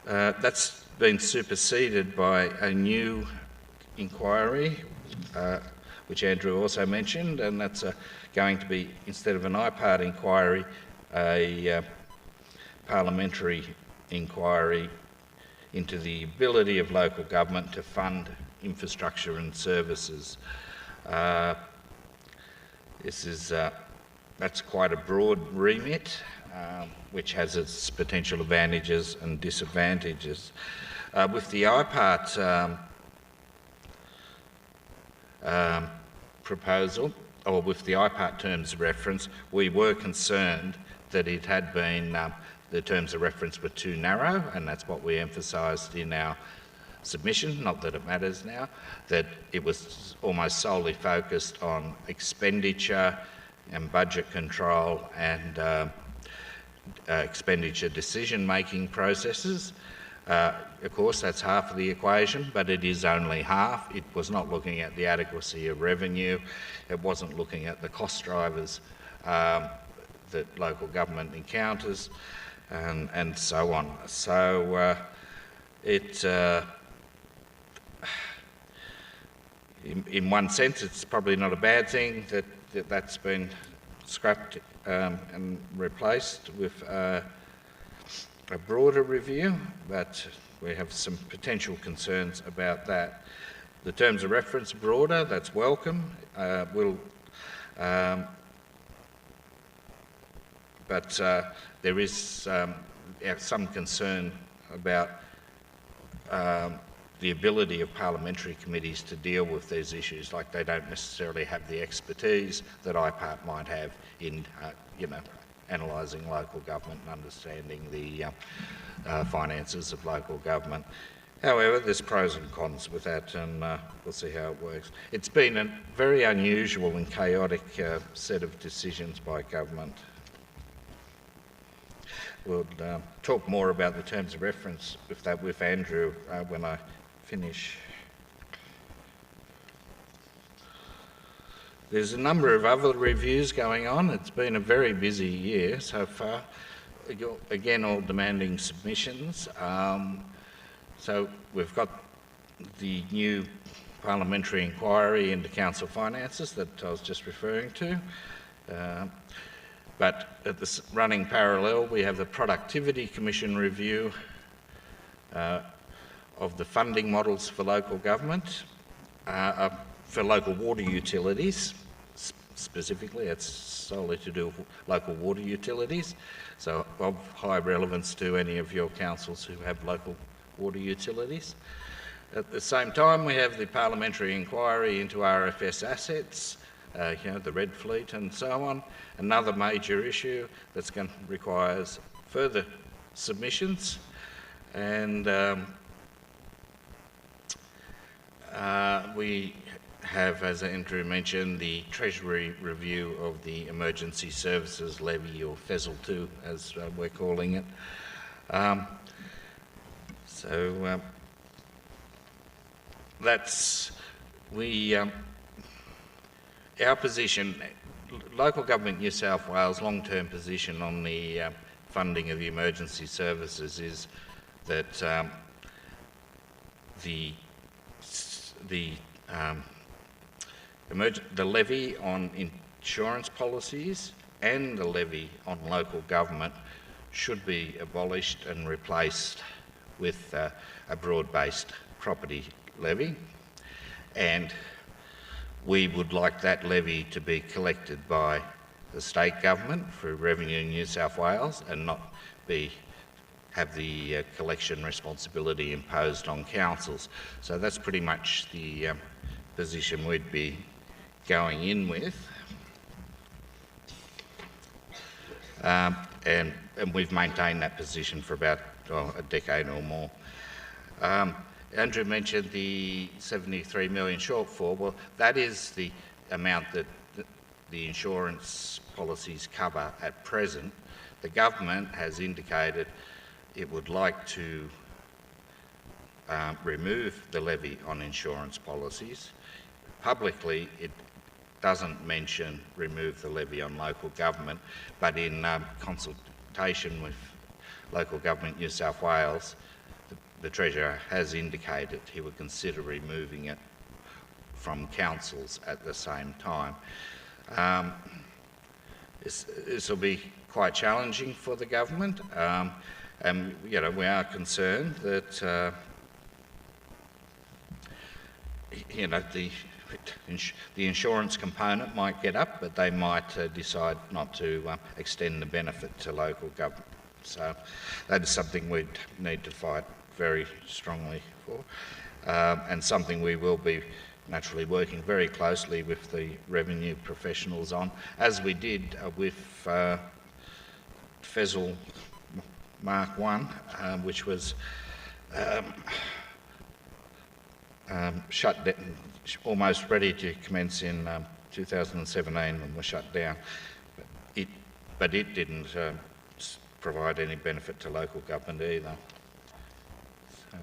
that's been superseded by a new inquiry, which Andrew also mentioned, and that's going to be, instead of an IPART inquiry, a parliamentary inquiry into the ability of local government to fund infrastructure and services. That's quite a broad remit, which has its potential advantages and disadvantages. With the IPART proposal, or with the IPART terms of reference, we were concerned that it had been, the terms of reference were too narrow, and that's what we emphasised in our submission, not that it matters now, that it was almost solely focused on expenditure and budget control and expenditure decision-making processes. Of course, that's half of the equation, but it is only half. It was not looking at the adequacy of revenue. It wasn't looking at the cost drivers that local government encounters, and so on. So in one sense, it's probably not a bad thing that that's been scrapped and replaced with a broader review, but we have some potential concerns about that. The terms of reference broader, that's welcome. But there is some concern about the ability of parliamentary committees to deal with these issues, like they don't necessarily have the expertise that IPART might have in, analysing local government and understanding the finances of local government. However, there's pros and cons with that, and we'll see how it works. It's been a very unusual and chaotic set of decisions by government. We'll talk more about the terms of reference with Andrew when I finish. There's a number of other reviews going on. It's been a very busy year so far. Again, all demanding submissions. So we've got the new parliamentary inquiry into council finances that I was just referring to. But at the running parallel, we have the Productivity Commission review of the funding models for local government, for local water utilities. Specifically, it's solely to do with local water utilities, so of high relevance to any of your councils who have local water utilities. At the same time, we have the parliamentary inquiry into RFS assets, the Red Fleet and so on. Another major issue that's going to require further submissions, and we have, as Andrew mentioned, the Treasury review of the Emergency Services Levy, or FESL 2 as we're calling it. That's our position. Local Government New South Wales' long-term position on the funding of the emergency services is that the levy on insurance policies and the levy on local government should be abolished and replaced with a broad-based property levy, and we would like that levy to be collected by the state government through Revenue New South Wales and not have the collection responsibility imposed on councils. So that's pretty much the position we'd be going in with. And we've maintained that position for about a decade or more. Andrew mentioned the 73 million shortfall. Well, that is the amount that the insurance policies cover at present. The government has indicated it would like to remove the levy on insurance policies. Publicly, it doesn't mention remove the levy on local government, but in consultation with Local Government New South Wales, the Treasurer has indicated he would consider removing it from councils at the same time. This will be quite challenging for the government, and we are concerned that the insurance component might get up, but they might decide not to extend the benefit to local government. So that is something we'd need to fight very strongly for, and something we will be naturally working very closely with the revenue professionals on, as we did with FESL Mark 1, which was shut down, almost ready to commence in 2017 and was shut down. But it didn't provide any benefit to local government either. So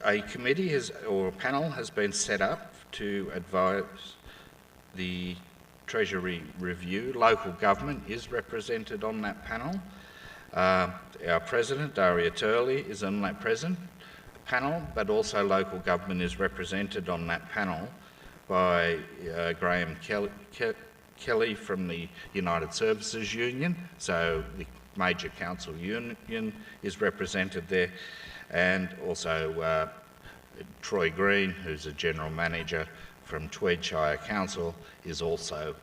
a committee or a panel has been set up to advise the Treasury review. Local government is represented on that panel. Our President, Daria Turley, is on that panel, but also local government is represented on that panel by Graham Kelly from the United Services Union, so the major council union is represented there, and also Troy Green, who's a general manager from Tweed Shire Council, is also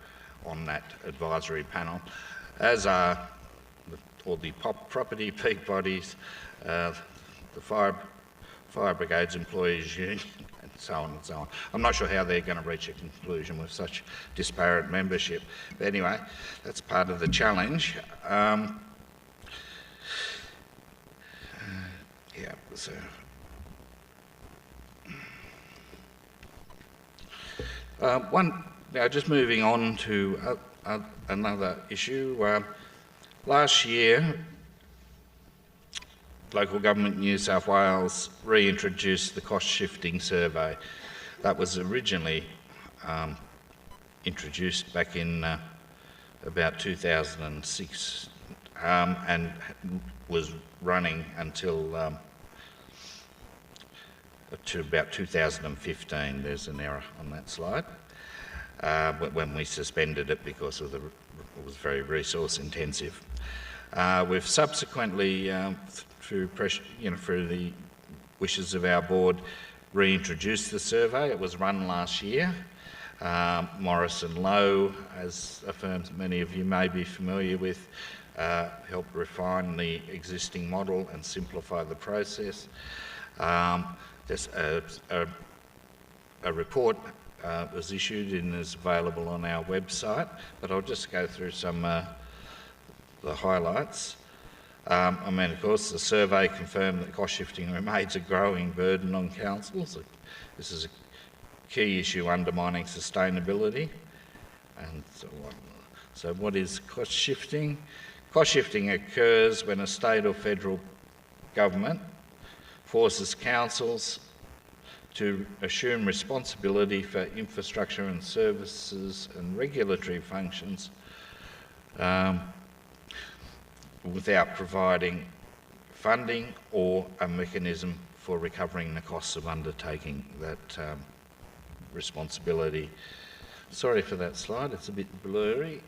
on that advisory panel, as are all the property peak bodies, the Fire Brigades Employees Union, and so on and so on. I'm not sure how they're going to reach a conclusion with such disparate membership. But anyway, that's part of the challenge. Yeah, so. Now just moving on to another issue. Last year, Local Government New South Wales reintroduced the cost shifting survey. That was originally introduced back in about 2006 and was running until to about 2015. There's an error on that slide, when we suspended it because of it was very resource intensive. We've subsequently, through pressure, through the wishes of our board, reintroduced the survey. It was run last year. Morris & Lowe, as a firm many of you may be familiar with, helped refine the existing model and simplify the process. There's a report was issued and is available on our website, but I'll just go through some the highlights. Of course, the survey confirmed that cost shifting remains a growing burden on councils. This is a key issue undermining sustainability and so on. So what is cost shifting? Cost shifting occurs when a state or federal government forces councils to assume responsibility for infrastructure and services and regulatory functions without providing funding or a mechanism for recovering the costs of undertaking that responsibility. Sorry for that slide, it's a bit blurry.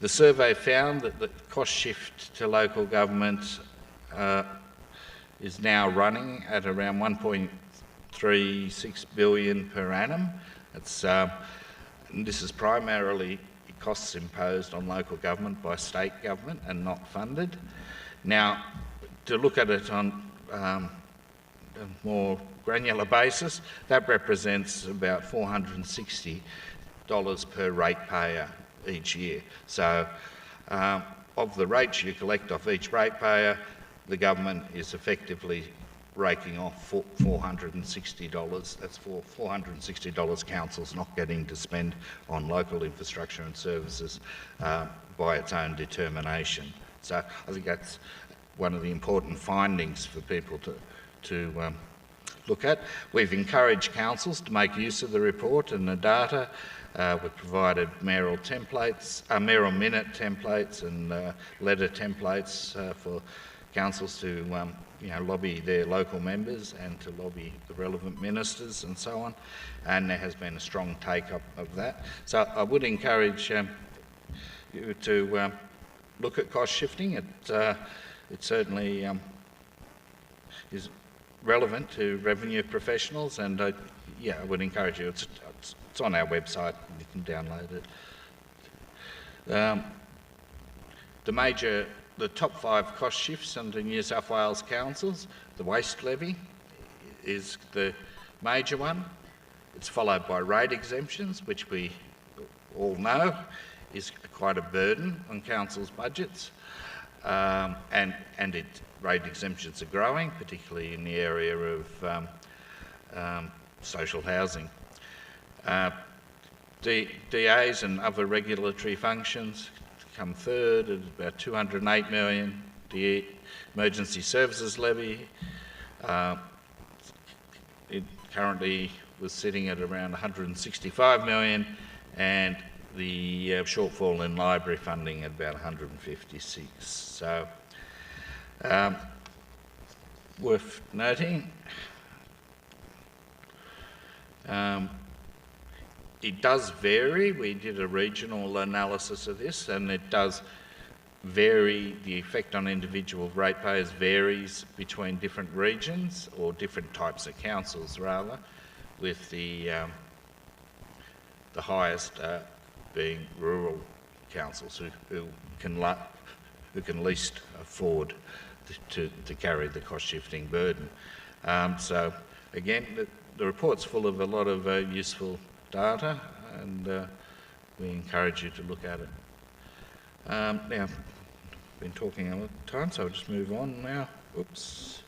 The survey found that the cost shift to local government is now running at around 1.36 billion per annum. This is primarily costs imposed on local government by state government and not funded. Now, to look at it on a more granular basis, that represents about $460 per ratepayer each year. So, of the rates you collect off each ratepayer, the government is effectively raking off $460. That's for $460 council's not getting to spend on local infrastructure and services by its own determination. So I think that's one of the important findings for people to look at. We've encouraged councils to make use of the report and the data. We've provided mayoral minute templates and letter templates for councils to lobby their local members and to lobby the relevant ministers and so on, and there has been a strong take-up of that. So I would encourage you to look at cost shifting. It certainly is relevant to revenue professionals, and I would encourage you. It's on our website, you can download it. The top 5 cost shifts under New South Wales councils, the waste levy is the major one. It's followed by rate exemptions, which we all know is quite a burden on councils' budgets, and rate exemptions are growing, particularly in the area of social housing. DAs and other regulatory functions come third at about 208 million. The emergency services levy it currently was sitting at around 165 million, and the shortfall in library funding at about 156. So worth noting. It does vary. We did a regional analysis of this, and it does vary. The effect on individual ratepayers varies between different regions, or different types of councils rather, with the highest being rural councils who can least afford to carry the cost shifting burden. So again, the report's full of a lot of useful data, and we encourage you to look at it. Now, I've been talking a lot of time, so I'll just move on now. Oops.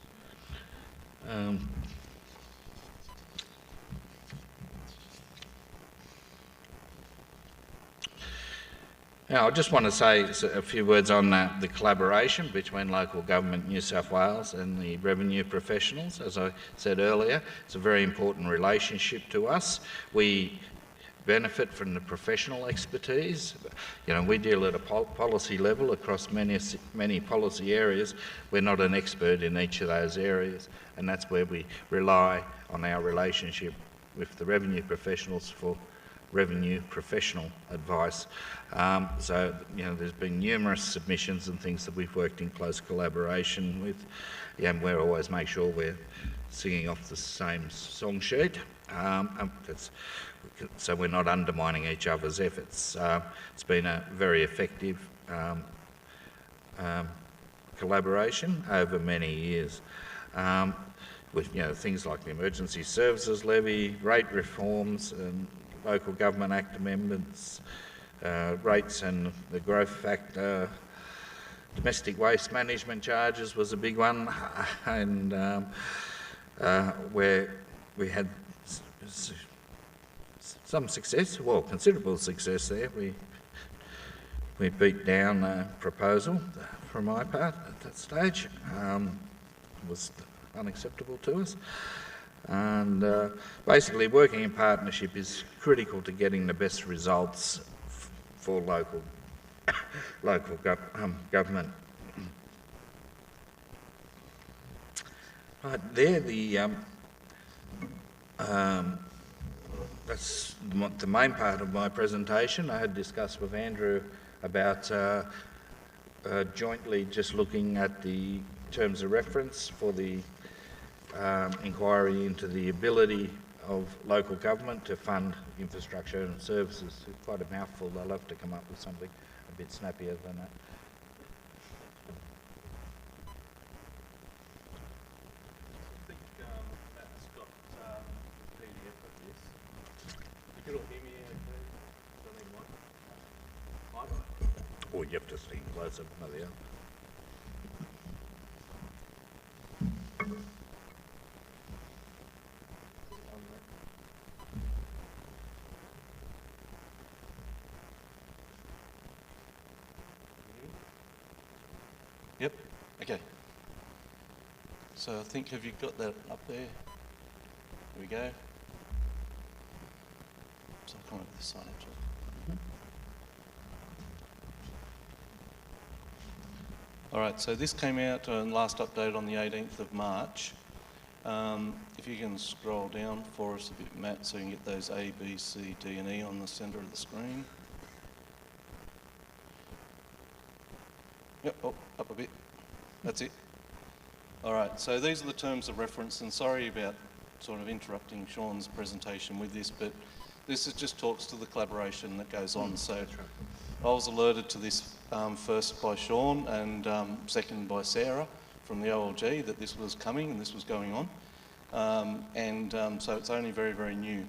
Now, I just want to say a few words on the collaboration between local government New South Wales and the revenue professionals. As I said earlier, it's a very important relationship to us. We benefit from the professional expertise. You know, we deal at a policy level across many policy areas. We're not an expert in each of those areas, and that's where we rely on our relationship with the revenue professionals for revenue professional advice. So, you know, there's been numerous submissions and things that we've worked in close collaboration with, and we always make sure we're singing off the same song sheet. So we're not undermining each other's efforts. It's been a very effective collaboration over many years. With things like the Emergency Services Levy, rate reforms, and Local Government Act amendments, rates and the growth factor, domestic waste management charges was a big one, and where we had some success, well, considerable success there. We beat down a proposal from my part at that stage. It was unacceptable to us. And basically working in partnership is critical to getting the best results for local local government. Right, there that's the main part of my presentation. I had discussed with Andrew about jointly just looking at the terms of reference for the inquiry into the ability of local government to fund infrastructure and services. It's quite a mouthful. They'll have to come up with something a bit snappier than that. Or you have to stand closer, one or the other. Yep, okay. So I think, have you got that up there? Here we go. So I'll come over this side actually. All right, so this came out last update on the 18th of March. If you can scroll down for us a bit, Matt, so you can get those A, B, C, D and E on the centre of the screen. Yep, oh, up a bit. That's it. All right, so these are the terms of reference, and sorry about sort of interrupting Sean's presentation with this, but this just talks to the collaboration that goes on. So right. I was alerted to this first by Sean and second by Sarah from the OLG that this was coming and this was going on. So it's only very, very new.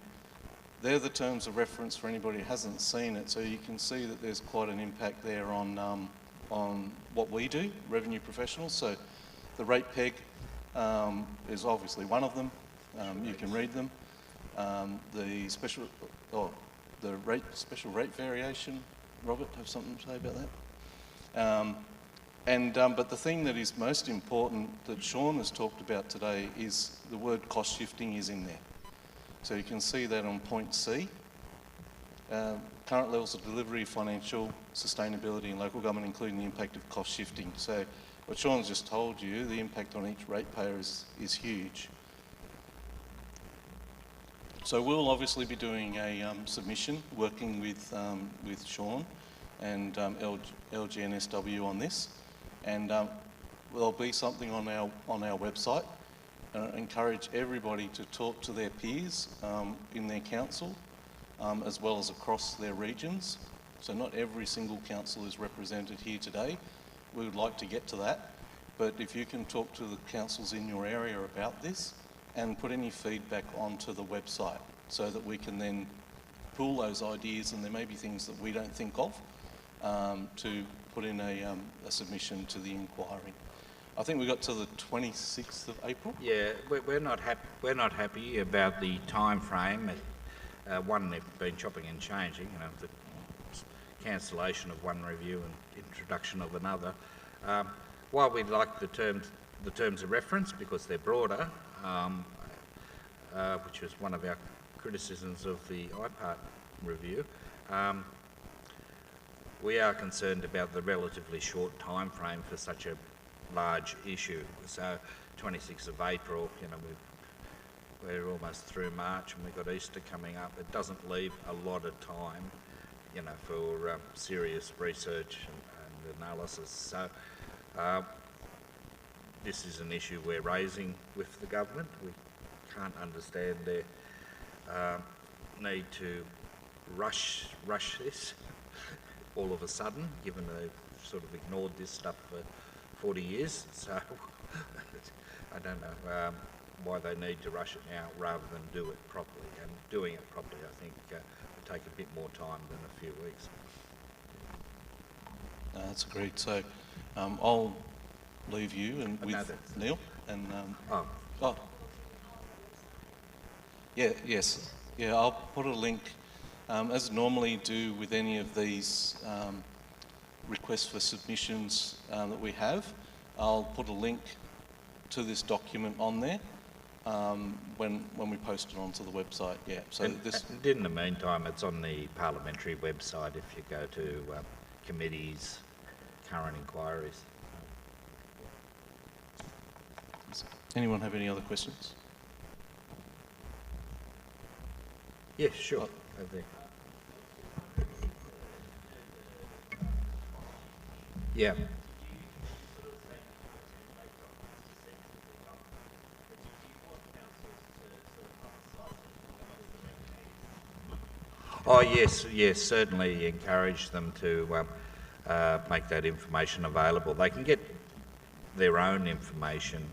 They're the terms of reference for anybody who hasn't seen it, so you can see that there's quite an impact there on what we do, revenue professionals. So the rate peg is obviously one of them. You can read them. The special rate variation. Robert, have something to say about that? But the thing that is most important that Sean has talked about today is the word cost shifting is in there. So you can see that on point C. Current levels of delivery, financial, sustainability and local government, including the impact of cost shifting. So what Sean's just told you, the impact on each ratepayer is huge. So we'll obviously be doing a submission, working with Sean and LGNSW on this, and there'll be something on our website. I encourage everybody to talk to their peers in their council, as well as across their regions. So not every single council is represented here today. We would like to get to that, but if you can talk to the councils in your area about this and put any feedback onto the website so that we can then pool those ideas, and there may be things that we don't think of, to put in a submission to the inquiry. I think we got to the 26th of April. Yeah, we're not happy about the time frame. One, they've been chopping and changing, you know, the cancellation of one review and introduction of another. While we like the terms of reference because they're broader, which was one of our criticisms of the IPART review, we are concerned about the relatively short time frame for such a large issue. So 26th of April, you know, we're almost through March and we've got Easter coming up. It doesn't leave a lot of time, you know, for serious research and analysis. So this is an issue we're raising with the government. We can't understand their need to rush this all of a sudden, given they've sort of ignored this stuff for 40 years. So I don't know why they need to rush it now rather than do it properly. And doing it properly, I think, will take a bit more time than a few weeks. That's agreed. So I'll leave you and with Neil and I'll put a link, as I normally do with any of these requests for submissions that we have. I'll put a link to this document on there when we post it onto the website. Yeah. So and in the meantime, it's on the parliamentary website. If you go to committees, current inquiries. Anyone have any other questions? Yeah, sure. Over there. Yeah. Oh yes, yes, certainly encourage them to make that information available. They can get their own information,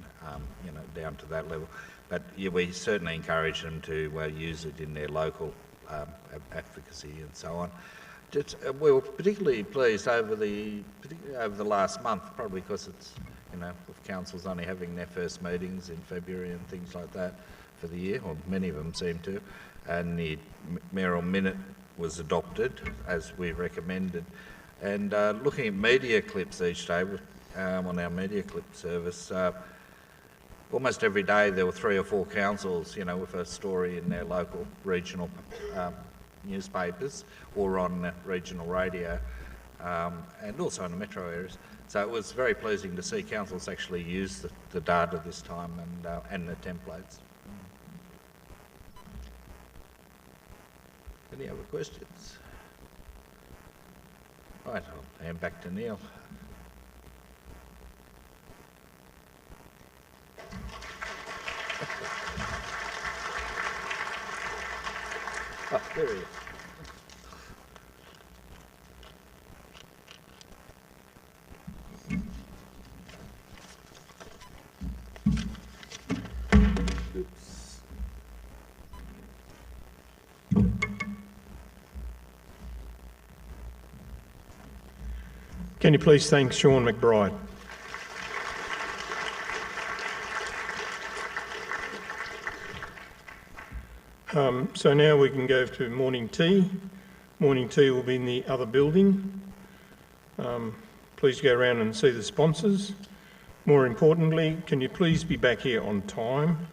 you know, down to that level, but yeah, we certainly encourage them to use it in their local advocacy and so on. We were particularly pleased particularly over the last month, probably because it's, you know, with councils only having their first meetings in February and things like that for the year, or many of them seem to, and the mayoral minute was adopted as we recommended. And looking at media clips each day on our media clip service, almost every day there were 3 or 4 councils, you know, with a story in their local regional newspapers or on regional radio, and also in the metro areas. So it was very pleasing to see councils actually use the data this time and the templates. Any other questions? Right, I'll hand back to Neil. Oh, there he is. Oops. Can you please thank Sean McBride? So now we can go to morning tea. Morning tea will be in the other building. Please go around and see the sponsors. More importantly, can you please be back here on time?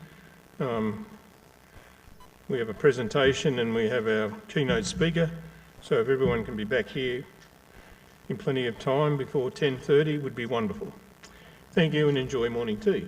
We have a presentation and we have our keynote speaker, so if everyone can be back here in plenty of time before 10:30 would be wonderful. Thank you and enjoy morning tea.